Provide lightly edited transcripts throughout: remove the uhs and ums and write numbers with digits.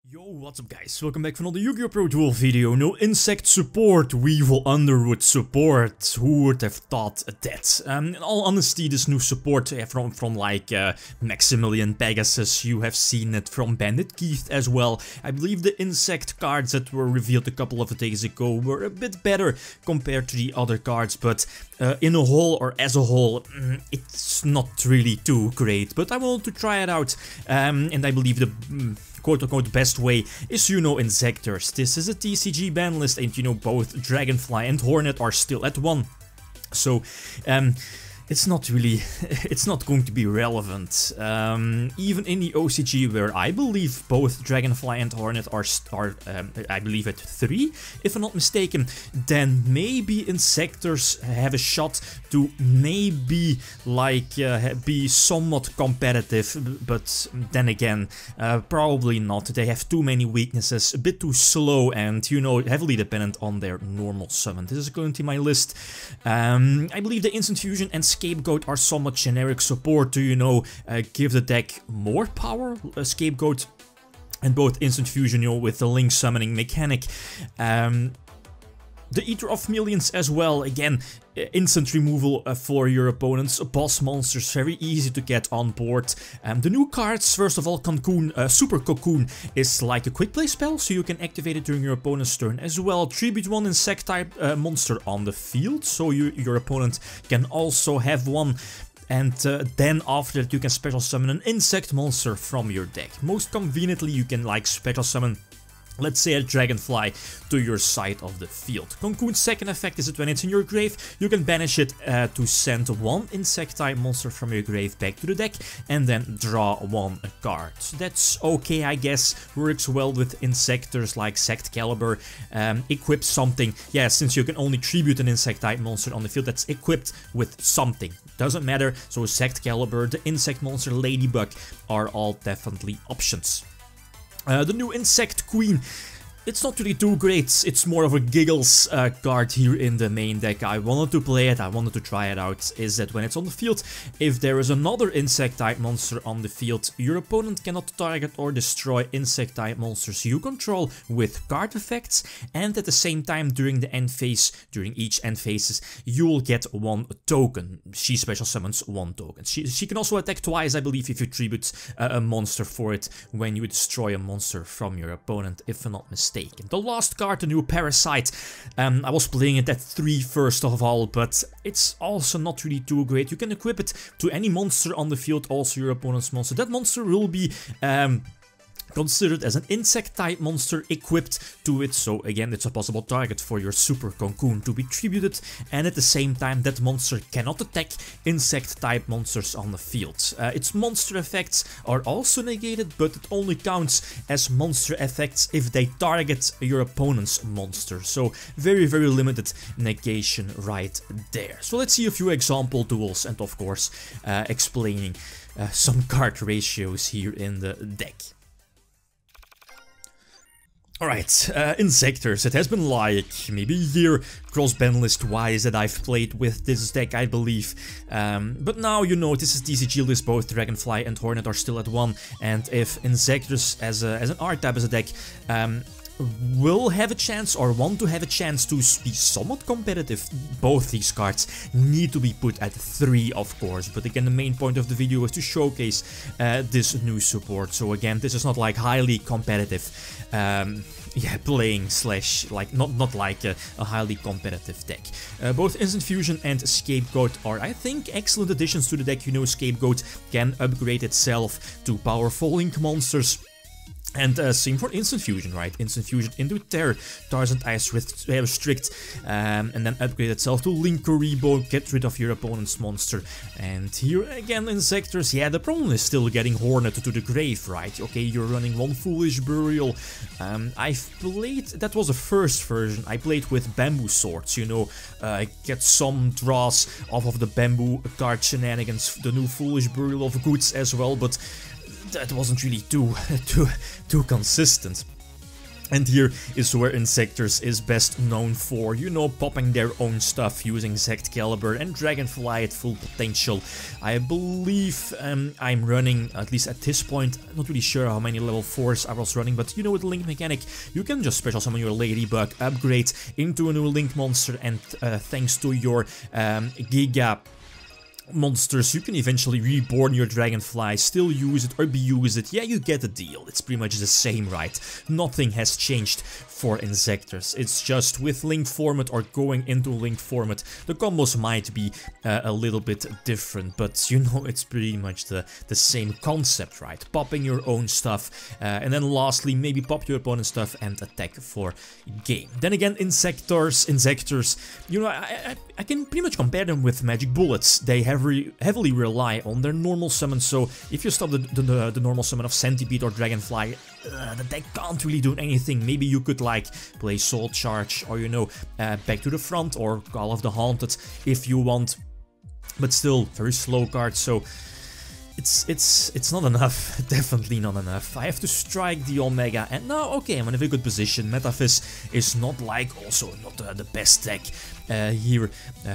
Yo, what's up guys, welcome back for another YgoPro duel video. No insect support, Weevil Underwood support, who would have thought that? In all honesty, this new support from like Maximilian Pegasus, you have seen it from Bandit Keith as well. I believe the insect cards that were revealed a couple of days ago were a bit better compared to the other cards, but in a whole or as a whole, it's not really too great. But I wanted to try it out, and I believe the quote-unquote best way is, Inzektors. This is a TCG ban list, and both Dragonfly and Hornet are still at 1. So, it's not really, it's not going to be relevant. Even in the OCG, where I believe both Dragonfly and Hornet are I believe at 3, if I'm not mistaken, then maybe Inzektors have a shot to maybe like be somewhat competitive, but then again, probably not. They have too many weaknesses, a bit too slow, and heavily dependent on their normal summon. This is going to my list. I believe the Instant Fusion and Scapegoat are somewhat generic support to, give the deck more power. Scapegoat and both Instant Fusion, with the Link summoning mechanic. The Eater of Millions as well, again, instant removal for your opponents. Boss monsters, very easy to get on board. The new cards, first of all, Cocoon, Super Cocoon is like a quick play spell, so you can activate it during your opponent's turn as well. Tribute one insect type monster on the field, so your opponent can also have one. And then after that you can special summon an insect monster from your deck. Most conveniently you can like special summon, let's say, a Dragonfly to your side of the field. Cocoon's second effect is that when it's in your grave, you can banish it to send one insect type monster from your grave back to the deck and then draw one card. That's okay, I guess. Works well with Inzektors like Sect Caliber. Equip something. Yeah, since you can only tribute an insect type monster on the field that's equipped with something. Doesn't matter. So Sect Caliber, the insect monster Ladybug are all definitely options. The new Insect Queen, it's not really too great, it's more of a giggles card here in the main deck. I wanted to play it, I wanted to try it out, is that when it's on the field, if there is another insect type monster on the field, your opponent cannot target or destroy insect type monsters you control with card effects, and at the same time during the end phase, during each end phases, you will get one token. She special summons one token. She can also attack twice, I believe, if you tribute a monster for it when you destroy a monster from your opponent, if I'm not mistaken. The last card, the new Parasite. I was playing it at 3 first of all, but it's also not really too great. You can equip it to any monster on the field, also your opponent's monster. That monster will be considered as an insect type monster equipped to it, so again it's a possible target for your Super Cocoon to be tributed, and at the same time that monster cannot attack insect type monsters on the field. Its monster effects are also negated, but it only counts as monster effects if they target your opponent's monster, so very limited negation right there. So let's see a few example duels and of course explaining some card ratios here in the deck. Alright, Inzektors. It has been like maybe a year cross-ban list wise that I've played with this deck, I believe. But now this is TCG list, both Dragonfly and Hornet are still at 1, and if Inzektors as an R-type as a deck will have a chance or want to have a chance to be somewhat competitive, both these cards need to be put at 3, of course. But again, the main point of the video is to showcase this new support. So again, this is not like highly competitive playing slash like not like a highly competitive deck. Both Instant Fusion and Scapegoat are, I think, excellent additions to the deck. Scapegoat can upgrade itself to powerful Link monsters. And same for Instant Fusion, right? Instant Fusion into Terror, Tarzan Ice Restrict, and then upgrade itself to Link Rebo, get rid of your opponent's monster. And here again, Inzektors, yeah, the problem is still getting Hornet to the grave, right? Okay, you're running one Foolish Burial. I've played, that was the first version, I played with Bamboo Swords, get some draws off of the Bamboo card shenanigans, the new Foolish Burial of Goods as well, but that wasn't really too consistent. And here is where Inzektors is best known for, you know, popping their own stuff using Zect Caliber and Dragonfly at full potential. I believe I'm running, at least at this point, not really sure how many level 4s I was running, but you know, with the Link mechanic, you can just special summon your Ladybug, upgrade into a new Link monster, and thanks to your Giga monsters, you can eventually reborn your Dragonfly, still use it or abuse it. Yeah, you get the deal. It's pretty much the same, right? Nothing has changed for Inzektors. It's just with Link format or going into Link format, the combos might be a little bit different, but you know, it's pretty much the same concept, right? Popping your own stuff, and then lastly, maybe pop your opponent's stuff and attack for game. Then again, Inzektors, you know, I can pretty much compare them with magic bullets. They heavily rely on their normal summon, so if you stop the normal summon of Centipede or Dragonfly, the deck can't really do anything. Maybe you could like play Soul Charge, or you know, Back to the Front or Call of the Haunted if you want, but still very slow card, so it's not enough. Definitely not enough. I have to strike the Omega, and now okay, I'm in a very good position. Metaphys is not like also not the best deck here,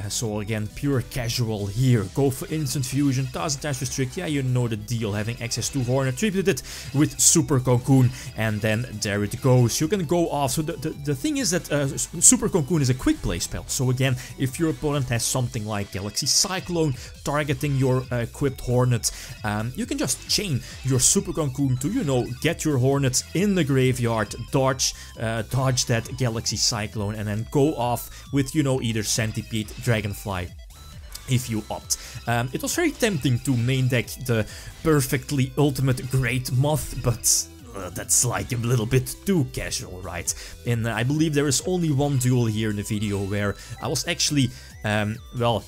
so again, pure casual here. Go for instant fusion, 1000 times restrict, yeah, you know the deal, having access to Hornet, tripled it with Super Cocoon, and then there it goes. You can go off. So the thing is that Super Cocoon is a quick play spell, so again, if your opponent has something like Galaxy Cyclone targeting your equipped Hornet, you can just chain your Super Cocoon to, you know, get your Hornet in the graveyard, dodge that Galaxy Cyclone, and then go off with, you know, either Centipede, Dragonfly, if you opt. It was very tempting to main deck the perfectly ultimate Great Moth, but that's like a little bit too casual, right? And I believe there is only one duel here in the video where I was actually, well,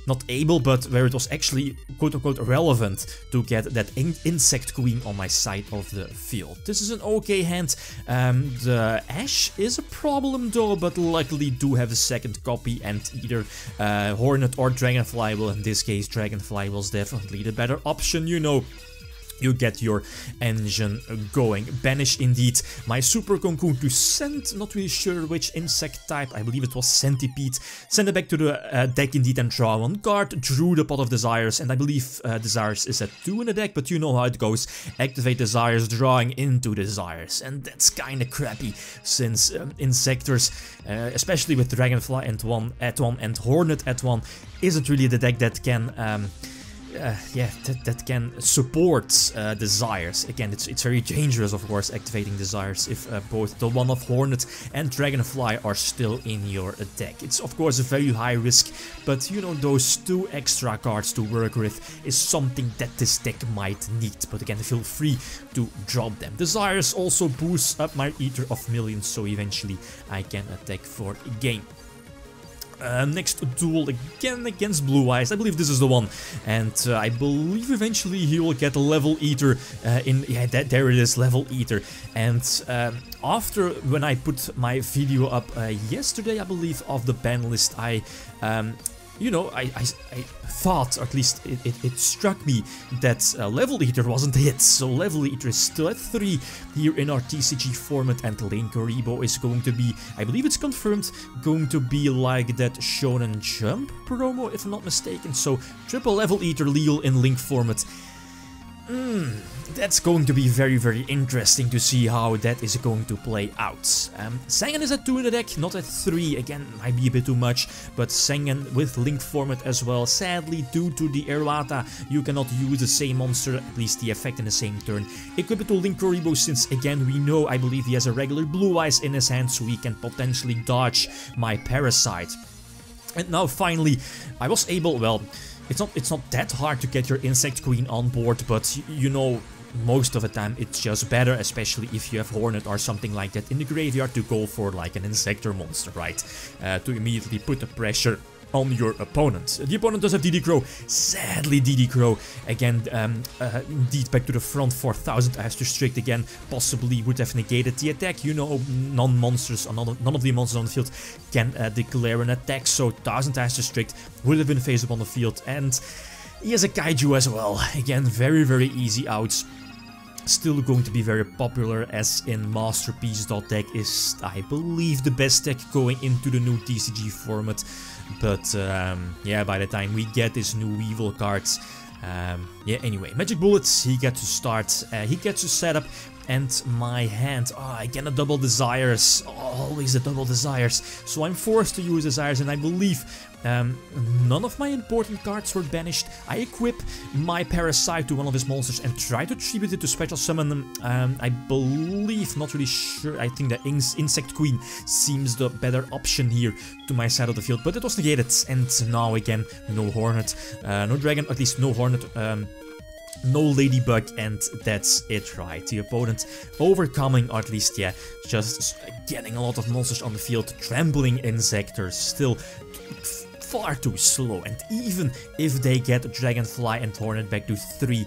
not able, but where it was actually quote-unquote relevant to get that Insect Queen on my side of the field. This is an okay hand. The Ash is a problem though, but luckily do have a second copy, and either Hornet or Dragonfly, well, in this case Dragonfly was definitely the better option, you know. You get your engine going. Banish indeed my Super Cocoon to send, not really sure which insect type, I believe it was Centipede. Send it back to the deck indeed and draw one card. Drew the Pot of Desires, and I believe Desires is at 2 in the deck, but you know how it goes. Activate Desires, drawing into Desires, and that's kinda crappy since Inzektors, especially with Dragonfly at 1 and Hornet at 1, isn't really the deck that can that can support Desires. Again, it's very dangerous, of course, activating Desires if both the one of Hornet and Dragonfly are still in your deck. It's of course a very high risk, but you know, those 2 extra cards to work with is something that this deck might need. But again, feel free to drop them. Desires also boosts up my Eater of Millions, so eventually I can attack for a game. Next duel again against Blue Eyes. I believe this is the one, and I believe eventually he will get a Level Eater yeah, there it is, Level Eater. And after when I put my video up yesterday, I believe, of the ban list, you know, I thought, or at least it struck me, that Level Eater wasn't hit. So Level Eater is still at 3 here in our TCG format, and Linkuriboh is going to be, I believe it's confirmed, going to be like that Shonen Jump promo, if I'm not mistaken. So triple Level Eater Leo in Link format. That's going to be very, very interesting to see how that is going to play out. Sengen is at 2 in the deck, not at 3. Again, might be a bit too much, but Sengen with Link format as well. Sadly, due to the errata, you cannot use the same monster, at least the effect in the same turn. Equip it to Linkuriboh, since again we know, I believe he has a regular Blue Eyes in his hand, so he can potentially dodge my Parasite. And now finally, I was able, well, it's not that hard to get your Insect Queen on board, but you know, most of the time it's just better, especially if you have Hornet or something like that in the graveyard, to go for like an Inzektor monster, right? To immediately put the pressure on your opponent. The opponent does have DD-Crow. Sadly, DD-Crow again, indeed back to the front for 1000 as restrict again. Possibly would have negated the attack. You know, non-monsters, none of the monsters on the field can declare an attack. So 1000 as restrict would have been face up on the field, and he has a Kaiju as well. Again, very, very easy outs. Still going to be very popular, as in Masterpiece deck is, I believe, the best deck going into the new TCG format. But yeah, by the time we get this new Weevil cards, yeah, anyway, Magic Bullets, he gets to start, he gets to set up, and my hand, again a double Desires, always a double Desires, so I'm forced to use Desires, and I believe none of my important cards were banished. I equip my Parasite to one of his monsters and try to tribute it to special summon them. I believe, not really sure, I think the Insect Queen seems the better option here to my side of the field, but it was negated, and now again, no Hornet, no Dragon, at least no Hornet, no Ladybug, and that's it, right? The opponent overcoming, or at least, yeah, just getting a lot of monsters on the field, trampling Inzektors, still far too slow, and even if they get Dragonfly and Hornet back to 3,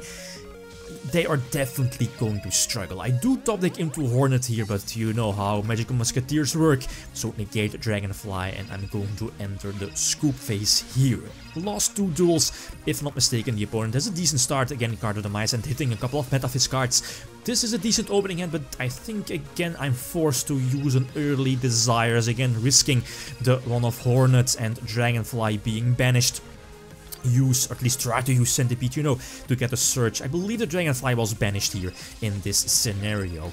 they are definitely going to struggle. I do top deck into Hornet here, but you know how Magical Musketeers work, so negate Dragonfly, and I'm going to enter the scoop phase here. Lost 2 duels, if not mistaken. The opponent has a decent start, again Card of the Mice, and hitting a couple of Metaphys cards. This is a decent opening hand, but I think again I'm forced to use an early Desires, again risking the one of Hornet and Dragonfly being banished. Use, or at least try to use Centipede, you know, to get a search. I believe the Dragonfly was banished here in this scenario.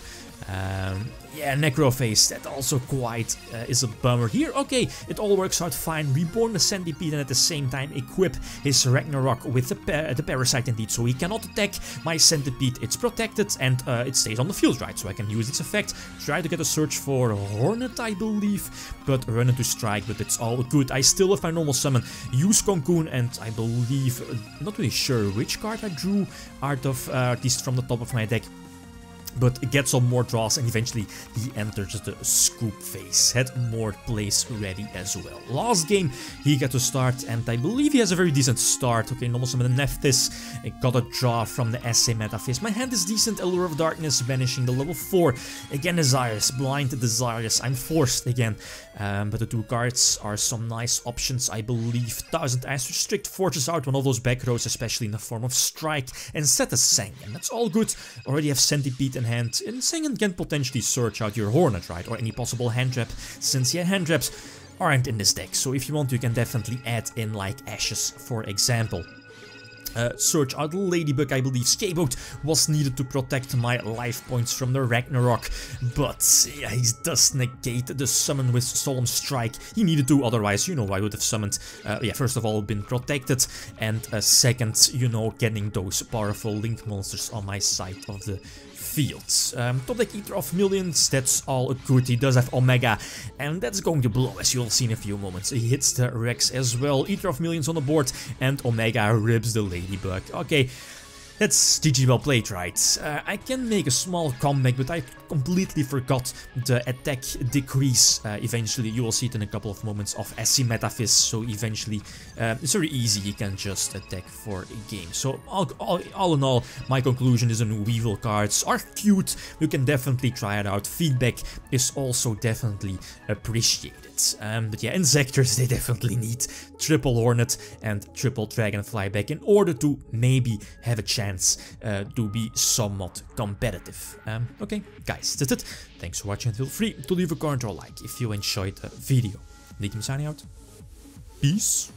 Yeah, Necrophase, that also quite is a bummer here. Okay, it all works out fine. Reborn the Centipede and at the same time equip his Ragnarok with the Parasite indeed. So he cannot attack my Centipede, it's protected, and it stays on the field, right? So I can use its effect, try to get a search for Hornet, I believe, but run into strike, but it's all good. I still have my normal summon, use Cocoon, and I believe, not really sure which card I drew out of, at least from the top of my deck. But get some more draws, and eventually he enters the scoop phase. Had more plays ready as well. Last game he got to start, and I believe he has a very decent start. Okay, normal summon the Nephthys, I got a draw from the SA Metaphys. My hand is decent, Allure of Darkness, banishing the level 4. Again Desires, Blind Desires, I'm forced again. But the 2 cards are some nice options, I believe. 1000 Ice Restrict forces out one of those back rows, especially in the form of Strike, and set a Sangan. That's all good. Already have Centipede in hand, and Sangan can potentially search out your Hornet, right? Or any possible hand trap, since yeah, hand traps aren't in this deck. So if you want, you can definitely add in like Ashes, for example. Search out Ladybug, I believe. Scapegoat was needed to protect my life points from the Ragnarok, but yeah, he does negate the summon with Solemn Strike. He needed to, otherwise, you know, I would have summoned, yeah, first of all, been protected, and second, you know, getting those powerful Link monsters on my side of the field. Top deck Eater of Millions, that's all good. He does have Omega, and that's going to blow, as you'll see in a few moments. He hits the Rex as well. Eater of Millions on the board, and Omega rips the Ladybug. Okay, that's GG well played, right? I can make a small comeback, but I completely forgot the attack decrease. Eventually, you will see it in a couple of moments of SC Metaphys, so eventually it's very easy, he can just attack for a game. So all in all, my conclusion is the new Weevil cards are cute, you can definitely try it out. Feedback is also definitely appreciated. But yeah, Inzektors, they definitely need triple Hornet and triple Dragonfly back in order to maybe have a chance to be somewhat competitive. Okay, guys, that's it. Thanks for watching, and feel free to leave a comment or a like if you enjoyed the video. Lithium signing out. Peace.